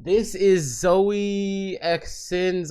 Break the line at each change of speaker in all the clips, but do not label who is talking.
This is Zoe Sin.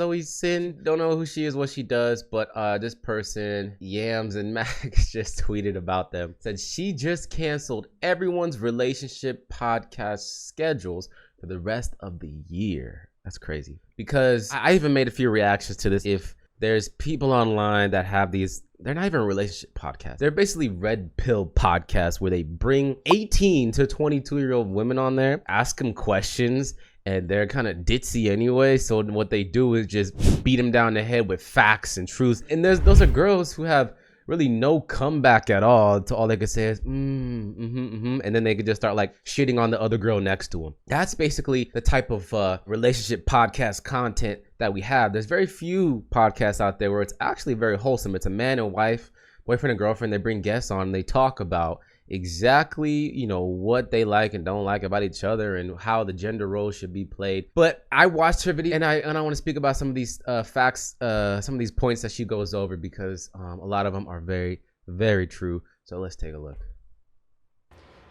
Don't know who she is, what she does, but this person, Yams and Max, just tweeted about them. Said she just canceled everyone's relationship podcast schedules for the rest of the year. That's crazy. Because I even made a few reactions to this. If there's people online that have these, they're not even relationship podcasts. They're basically red pill podcasts where they bring 18 to 22-year-old women on there, ask them questions, and they're kind of ditzy anyway. So what they do is just beat them down the head with facts and truths. And those are girls who have really no comeback at all. To all they could say is and then they could just start like shitting on the other girl next to them. That's basically the type of relationship podcast content that we have. There's very few podcasts out there where it's actually very wholesome. It's a man and wife, boyfriend and girlfriend. They bring guests on and they talk about exactly, you know, what they like and don't like about each other and how the gender roles should be played. But I watched her video and I want to speak about some of these facts, some of these points that she goes over, because a lot of them are very, very true. So let's take a look.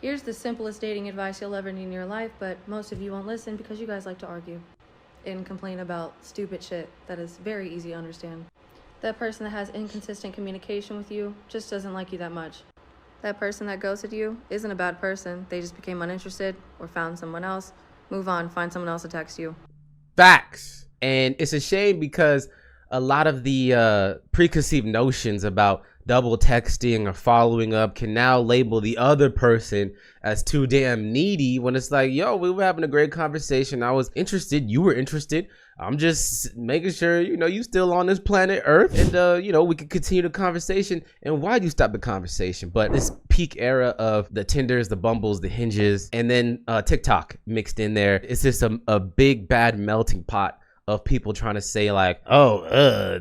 Here's the simplest dating advice you'll ever need in your life, but most of you won't listen because you guys like to argue and complain about stupid shit that is very easy to understand. That person that has inconsistent communication with you just doesn't like you that much. That person that ghosted you isn't a bad person. They just became uninterested or found someone else. Move on, find someone else to text you.
Facts. And it's a shame because a lot of the preconceived notions about double texting or following up can now label the other person as too damn needy, when it's like, yo, we were having a great conversation. I was interested. You were interested. I'm just making sure, you know, you still on this planet Earth, and you know, we can continue the conversation. And why'd you stop the conversation? But this peak era of the Tinders, the Bumbles, the Hinges, and then TikTok mixed in there, it's just a big bad melting pot of people trying to say like,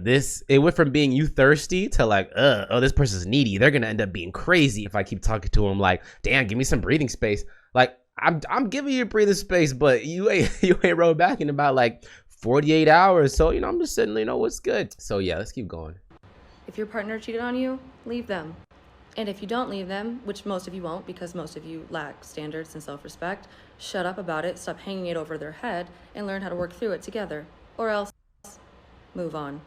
this, it went from being you thirsty to like, this person's needy. They're gonna end up being crazy if I keep talking to them. Like, damn, give me some breathing space. Like, I'm giving you breathing space, but you ain't rolled back in about like 48 hours. So, you know, I'm just saying, you know, what's good. So yeah, let's keep going.
If your partner cheated on you, leave them. And if you don't leave them, which most of you won't because most of you lack standards and self-respect, shut up about it, stop hanging it over their head, and learn how to work through it together. Or else, move on.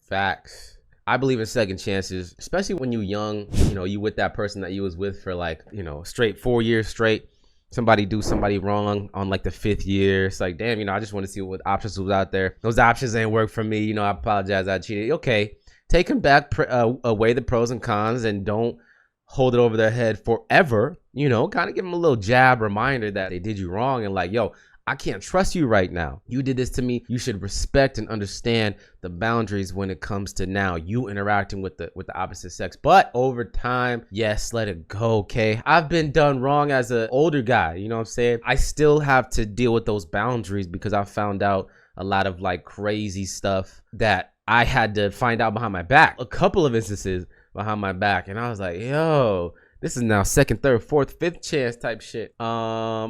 Facts. I believe in second chances, especially when you're young. You know, you with that person that you was with for like, you know, straight 4 years straight. Somebody do somebody wrong on like the 5th year. It's like, damn, you know, I just want to see what options was out there. Those options ain't work for me. You know, I apologize, I cheated. Okay, take them back, weigh the pros and cons, and don't hold it over their head forever. You know, kind of give them a little jab reminder that they did you wrong, and like, yo, I can't trust you right now. You did this to me. You should respect and understand the boundaries when it comes to now you interacting with the opposite sex. But over time, yes, let it go, okay? I've been done wrong as an older guy, you know what I'm saying? I still have to deal with those boundaries because I found out a lot of like crazy stuff that I had to find out behind my back. A couple of instances behind my back, and I was like, yo, this is now second, third, fourth, fifth chance type shit. I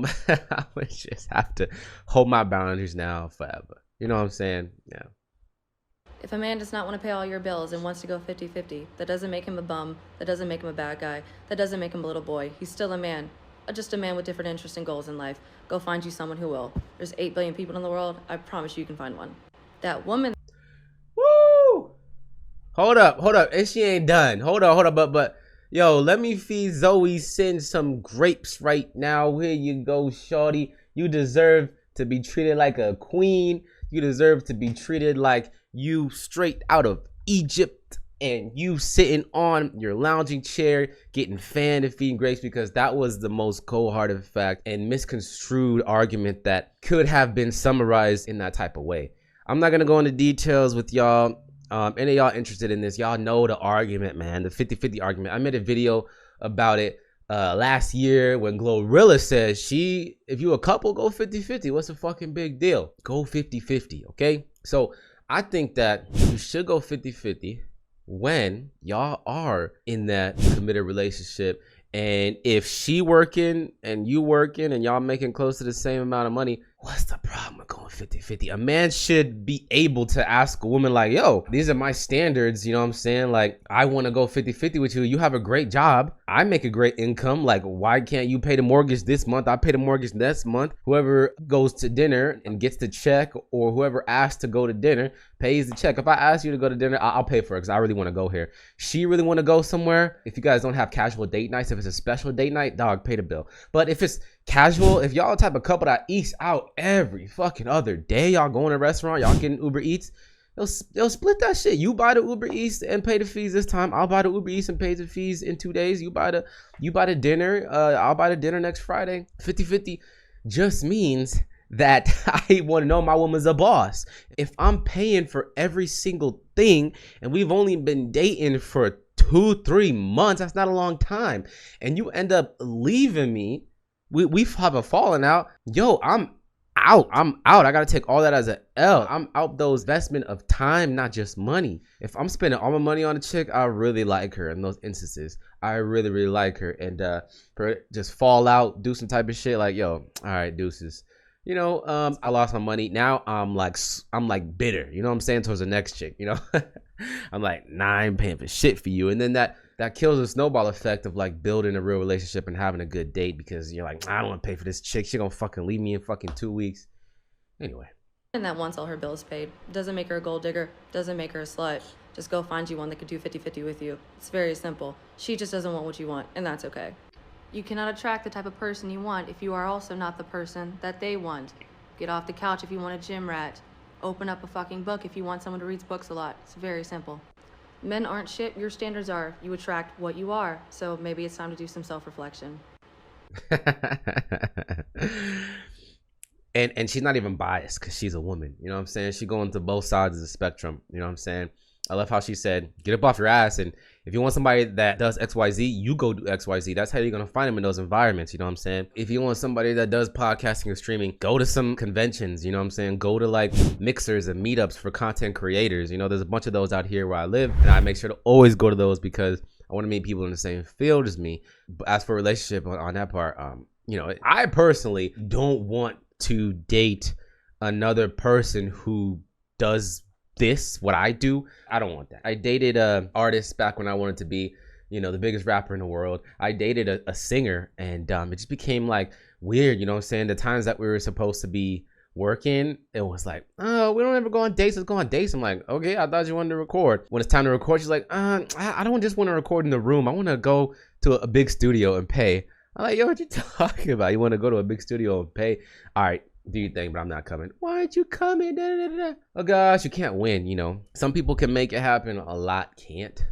would just have to hold my boundaries now forever. You know what I'm saying? Yeah.
If a man does not want to pay all your bills and wants to go 50-50, that doesn't make him a bum, that doesn't make him a bad guy, that doesn't make him a little boy. He's still a man, just a man with different interests and goals in life. Go find you someone who will. There's 8 billion people in the world. I promise you can find one. That woman.
Woo! Hold up. And she ain't done. Hold on, but yo, let me feed Zoe Sin some grapes right now. Here you go, shorty. You deserve to be treated like a queen. You deserve to be treated like you straight out of Egypt, and you sitting on your lounging chair getting fanned and feeding grapes, because that was the most cold-hearted fact and misconstrued argument that could have been summarized in that type of way. I'm not gonna go into details with y'all. Any of y'all interested in this, y'all know the argument, man, the 50-50 argument. I made a video about it last year when Glorilla says if you a couple, go 50-50. What's the fucking big deal? Go 50-50, okay? So I think that you should go 50-50 when y'all are in that committed relationship. And if she working and you working and y'all making close to the same amount of money, what's the problem with going 50-50. A man should be able to ask a woman like, yo, these are my standards. You know what I'm saying? Like, I want to go 50-50 with you. You have a great job. I make a great income. Like, why can't you pay the mortgage this month? I pay the mortgage next month. Whoever goes to dinner and gets the check, or whoever asked to go to dinner pays the check. If I ask you to go to dinner, I'll pay for it because I really want to go here. She really want to go somewhere. If you guys don't have casual date nights, if it's a special date night, dog, pay the bill. But if it's casual, if y'all the type of couple that eats out every fucking other day, y'all going to a restaurant, y'all getting Uber Eats, they'll split that shit. You buy the Uber Eats and pay the fees this time. I'll buy the Uber Eats and pay the fees in 2 days. You buy the dinner. I'll buy the dinner next Friday. 50-50 just means that I want to know my woman's a boss. If I'm paying for every single thing and we've only been dating for 2-3 months, that's not a long time, and you end up leaving me, we have a falling out, yo, I'm out. I gotta take all that as an L. I'm out those investment of time, not just money. If I'm spending all my money on a chick, I really like her in those instances. I really, really like her. And for just fall out, do some type of shit like, yo, all right, deuces. You know, I lost my money. Now I'm like bitter, you know what I'm saying, towards the next chick, you know. I'm like, nah, I ain't paying for shit for you. And then that kills the snowball effect of like building a real relationship and having a good date, because you're like, I don't want to pay for this chick. She gonna fucking leave me in fucking 2 weeks. Anyway.
And that wants all her bills paid. Doesn't make her a gold digger. Doesn't make her a slut. Just go find you one that could do 50-50 with you. It's very simple. She just doesn't want what you want, and that's okay. You cannot attract the type of person you want if you are also not the person that they want. Get off the couch if you want a gym rat. Open up a fucking book if you want someone who reads books a lot. It's very simple. Men aren't shit, your standards are. You attract what you are. So maybe it's time to do some self-reflection.
And she's not even biased because she's a woman. You know what I'm saying? She going to both sides of the spectrum. You know what I'm saying? I love how she said, get up off your ass, and if you want somebody that does XYZ, you go do XYZ. That's how you're going to find them in those environments. You know what I'm saying? If you want somebody that does podcasting or streaming, go to some conventions. You know what I'm saying? Go to like mixers and meetups for content creators. You know, there's a bunch of those out here where I live, and I make sure to always go to those because I want to meet people in the same field as me. But as for a relationship on that part, you know, I personally don't want to date another person who does what I do. I don't want that. I dated a artist back when I wanted to be, you know, the biggest rapper in the world. I dated a singer, and it just became like weird, you know what I'm saying? The times that we were supposed to be working, it was like, oh, we don't ever go on dates, let's go on dates. I'm like, okay, I thought you wanted to record. When it's time to record, she's like, I don't just want to record in the room, I want to go to a big studio and pay. I'm like, yo, what you talking about? You want to go to a big studio and pay? All right, do your thing, but I'm not coming. Why aren't you coming? Da, da, da, da. Oh gosh, you can't win, you know. Some people can make it happen, a lot can't.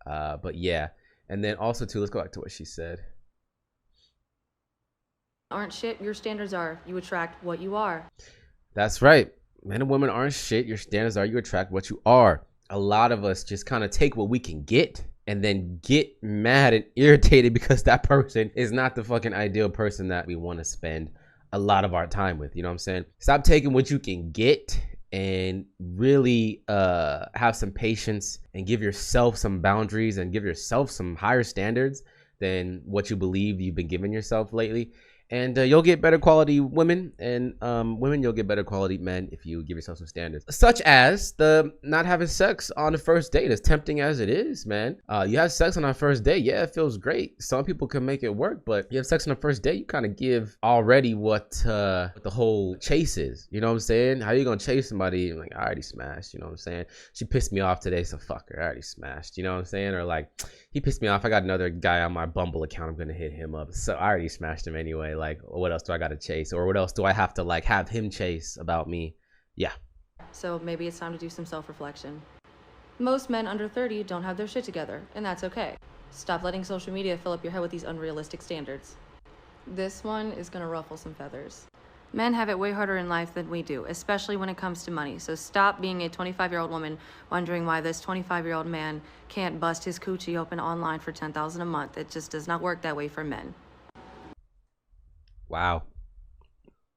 But yeah. And then also too, let's go back to what she said.
Aren't shit, your standards are. You attract what you are.
That's right. Men and women aren't shit, your standards are. You attract what you are. A lot of us just kind of take what we can get and then get mad and irritated because that person is not the fucking ideal person that we want to spend a lot of our time with. You know what I'm saying? Stop taking what you can get and really have some patience and give yourself some boundaries and give yourself some higher standards than what you believe you've been giving yourself lately. And you'll get better quality women, and women, you'll get better quality men if you give yourself some standards. Such as the not having sex on the first date, as tempting as it is, man. You have sex on our first date, yeah, it feels great. Some people can make it work, but you have sex on the first date, you kind of give already what the whole chase is. You know what I'm saying? How you gonna chase somebody? Like, I already smashed, you know what I'm saying? She pissed me off today, so fuck her, I already smashed, you know what I'm saying? Or like, he pissed me off, I got another guy on my Bumble account, I'm gonna hit him up, so I already smashed him anyway. Like, what else do I gotta chase? Or what else do I have to like have him chase about me? Yeah.
So maybe it's time to do some self-reflection. Most men under 30 don't have their shit together, and that's okay. Stop letting social media fill up your head with these unrealistic standards. This one is gonna ruffle some feathers. Men have it way harder in life than we do, especially when it comes to money. So stop being a 25-year-old woman wondering why this 25-year-old man can't bust his coochie open online for $10,000 a month. It just does not work that way for men.
Wow.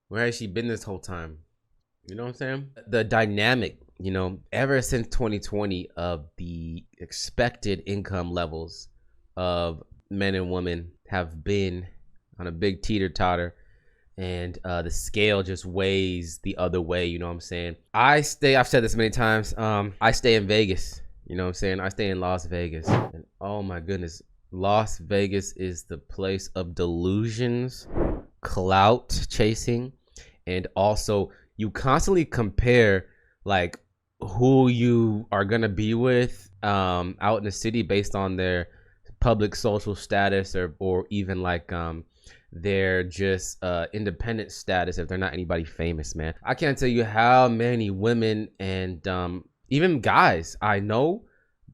Where has she been this whole time? You know what I'm saying? The dynamic, you know, ever since 2020 of the expected income levels of men and women have been on a big teeter-totter. and the scale just weighs the other way. You know what I'm saying? I've said this many times. I stay in Vegas. You know what I'm saying? I stay in Las Vegas. And oh my goodness, Las Vegas is the place of delusions, clout chasing, and also you constantly compare like who you are gonna be with out in the city based on their public social status or even like their just independent status if they're not anybody famous, man. I can't tell you how many women and even guys I know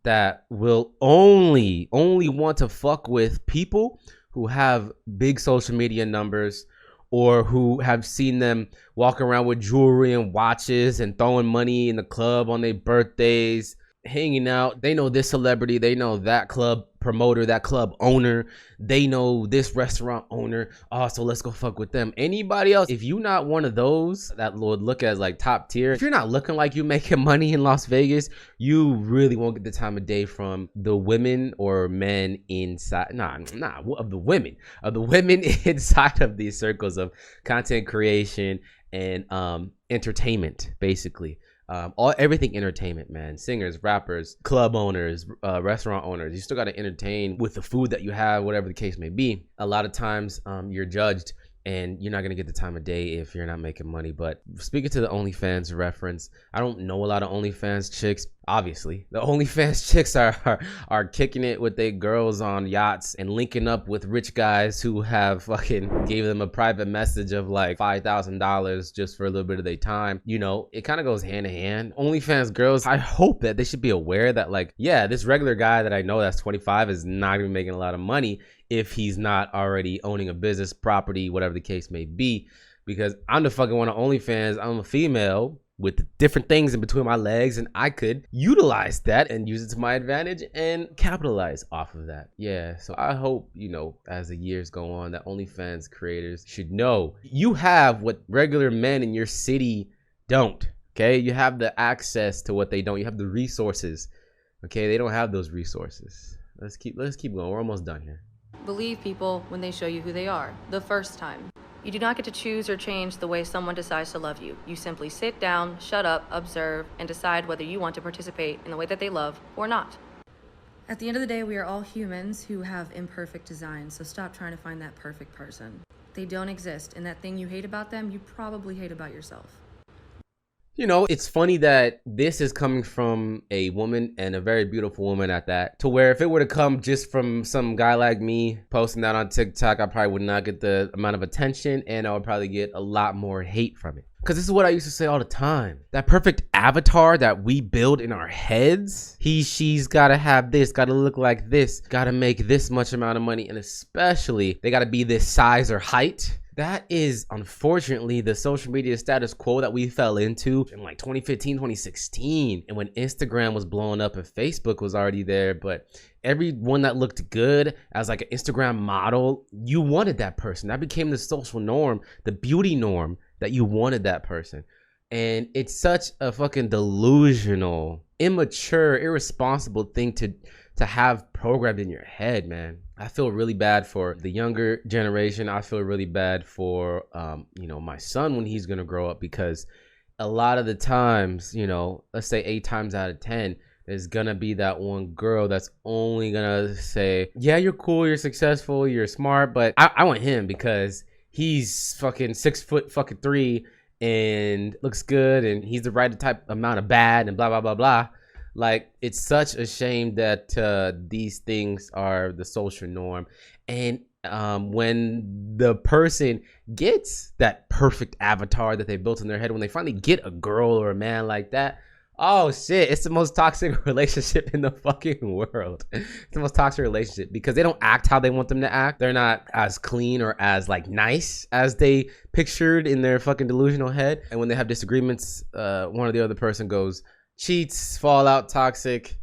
that will only want to fuck with people who have big social media numbers or who have seen them walk around with jewelry and watches and throwing money in the club on their birthdays, hanging out. They know this celebrity, they know that club promoter, that club owner, they know this restaurant owner. Oh, so let's go fuck with them. Anybody else, if you're not one of those that would look as like top tier, if you're not looking like you making money in Las Vegas, you really won't get the time of day from the women or men inside of the women inside of these circles of content creation and entertainment, basically. Everything entertainment, man. Singers, rappers, club owners, restaurant owners. You still got to entertain with the food that you have, whatever the case may be. A lot of times you're judged and you're not going to get the time of day if you're not making money. But speaking to the OnlyFans reference, I don't know a lot of OnlyFans chicks. Obviously, the OnlyFans chicks are kicking it with their girls on yachts and linking up with rich guys who have fucking gave them a private message of like $5,000 just for a little bit of their time. You know, it kind of goes hand in hand. OnlyFans girls, I hope that they should be aware that like, yeah, this regular guy that I know that's 25 is not gonna be making a lot of money if he's not already owning a business, property, whatever the case may be. Because I'm the fucking one on OnlyFans. I'm a female with different things in between my legs, and I could utilize that and use it to my advantage and capitalize off of that. Yeah, so I hope, you know, as the years go on, that OnlyFans creators should know you have what regular men in your city don't. Okay, you have the access to what they don't. You have the resources. Okay, they don't have those resources. Let's keep going. We're almost done here.
Believe people when they show you who they are, the first time. You do not get to choose or change the way someone decides to love you. You simply sit down, shut up, observe, and decide whether you want to participate in the way that they love or not. At the end of the day, we are all humans who have imperfect designs, so stop trying to find that perfect person. They don't exist, and that thing you hate about them, you probably hate about yourself.
You know, it's funny that this is coming from a woman, and a very beautiful woman at that, to where if it were to come just from some guy like me posting that on TikTok, I probably would not get the amount of attention, and I would probably get a lot more hate from it. Because this is what I used to say all the time. That perfect avatar that we build in our heads, she's got to have this, got to look like this, got to make this much amount of money, and especially they got to be this size or height. That is unfortunately the social media status quo that we fell into in like 2015, 2016. And when Instagram was blowing up and Facebook was already there, but everyone that looked good as like an Instagram model, you wanted that person. That became the social norm, the beauty norm, that you wanted that person. And it's such a fucking delusional, immature, irresponsible thing to have programmed in your head, man. I feel really bad for the younger generation. I feel really bad for, you know, my son when he's going to grow up, because a lot of the times, you know, let's say 8 times out of 10, there's going to be that one girl that's only going to say, yeah, you're cool, you're successful, you're smart, but I want him because he's fucking 6'3" and looks good and he's the right type amount of bad and blah, blah, blah, blah. Like, it's such a shame that these things are the social norm. And when the person gets that perfect avatar that they built in their head, when they finally get a girl or a man like that, oh shit, it's the most toxic relationship in the fucking world. It's the most toxic relationship because they don't act how they want them to act. They're not as clean or as like nice as they pictured in their fucking delusional head. And when they have disagreements, one or the other person goes, cheats, fallout, toxic,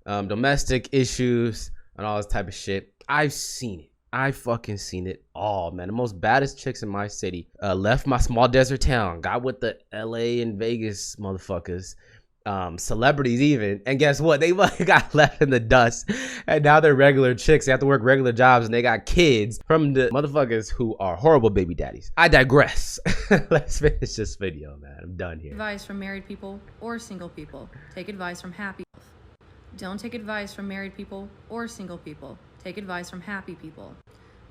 domestic issues, and all this type of shit. I've seen it. I fucking seen it all, man. The most baddest chicks in my city left my small desert town, got with the LA and Vegas motherfuckers, celebrities even, and guess what, they got left in the dust, and now they're regular chicks. They have to work regular jobs, and they got kids from the motherfuckers who are horrible baby daddies. I digress. Let's finish this video, man. I'm done here.
Advice from married people or single people. Take advice from happy. Don't take advice from married people or single people. Take advice from happy people.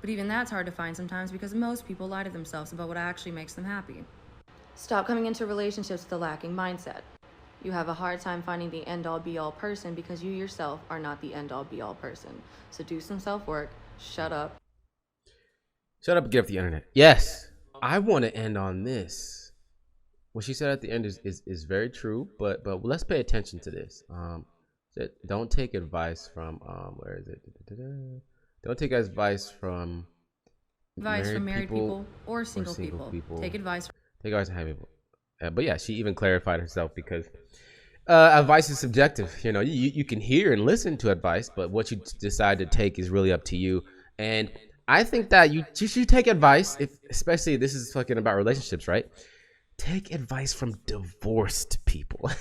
But even that's hard to find sometimes because most people lie to themselves about what actually makes them happy. Stop coming into relationships with a lacking mindset. You have a hard time finding the end-all be-all person because you yourself are not the end-all be-all person. So do some self-work, shut up.
Shut up and get off the internet. Yes, I want to end on this. What she said at the end is very true, but let's pay attention to this. Don't take advice from where is it? Don't take advice from
married people or single people. Take advice
from happy people. But yeah, she even clarified herself because advice is subjective. You know, you can hear and listen to advice, but what you decide to take is really up to you. And I think that you should take advice, especially this is fucking about relationships, right? Take advice from divorced people.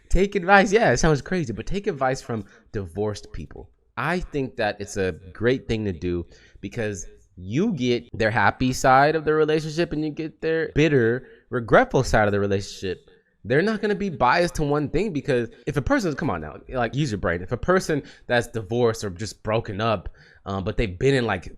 Take advice. Yeah, it sounds crazy, but take advice from divorced people. I think that it's a great thing to do because you get their happy side of the relationship and you get their bitter, regretful side of the relationship. They're not going to be biased to one thing because if a person, come on now, like use your brain. If a person that's divorced or just broken up, but they've been in like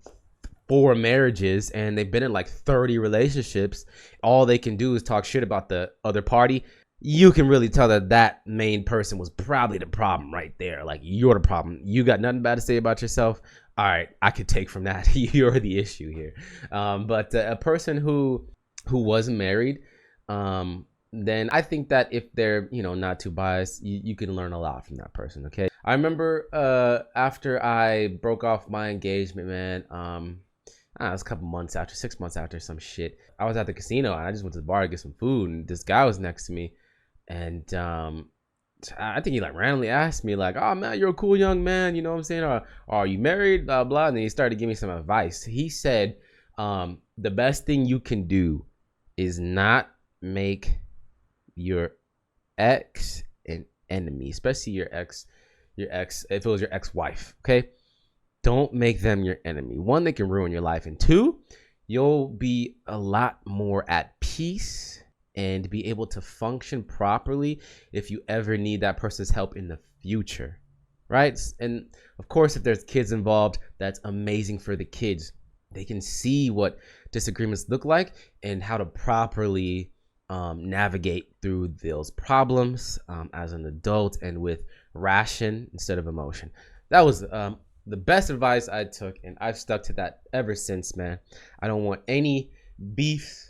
4 marriages and they've been in like 30 relationships, all they can do is talk shit about the other party. You can really tell that that main person was probably the problem right there. Like, you're the problem. You got nothing bad to say about yourself. All right, I could take from that. You're the issue here. But a person who wasn't married, then I think that if they're, not too biased, you can learn a lot from that person, okay? I remember after I broke off my engagement, man, it was a couple months after, 6 months after some shit. I was at the casino and I just went to the bar to get some food and this guy was next to me. And I think he like randomly asked me like, "Oh man, you're a cool young man, you know what I'm saying? Or are you married? Blah blah." And then he started giving me some advice. He said, "The best thing you can do is not make your ex an enemy, especially your ex. If it was your ex-wife, okay? Don't make them your enemy. One, they can ruin your life, and 2, you'll be a lot more at peace." And be able to function properly if you ever need that person's help in the future, right? And of course, if there's kids involved, that's amazing for the kids. They can see what disagreements look like and how to properly navigate through those problems as an adult and with ration instead of emotion. That was the best advice I took, and I've stuck to that ever since, man. I don't want any beef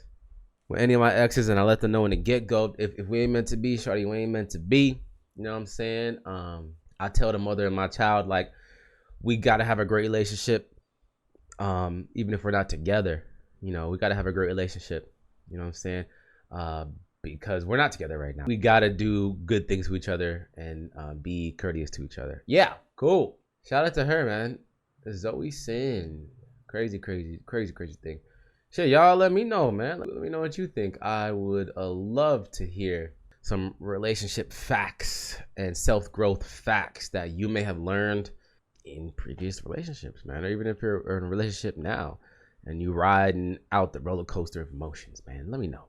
with any of my exes, and I let them know in the get-go, if we ain't meant to be, shorty, we ain't meant to be. You know what I'm saying? I tell the mother of my child, like, we gotta have a great relationship, even if we're not together. We gotta have a great relationship. You know what I'm saying? Because we're not together right now. We gotta do good things to each other and be courteous to each other. Yeah, cool. Shout out to her, man. Zoe Sin. Crazy thing. Shit, y'all let me know, man. Let me know what you think. I would love to hear some relationship facts and self-growth facts that you may have learned in previous relationships, man. Or even if you're in a relationship now and you riding out the roller coaster of emotions, man. Let me know.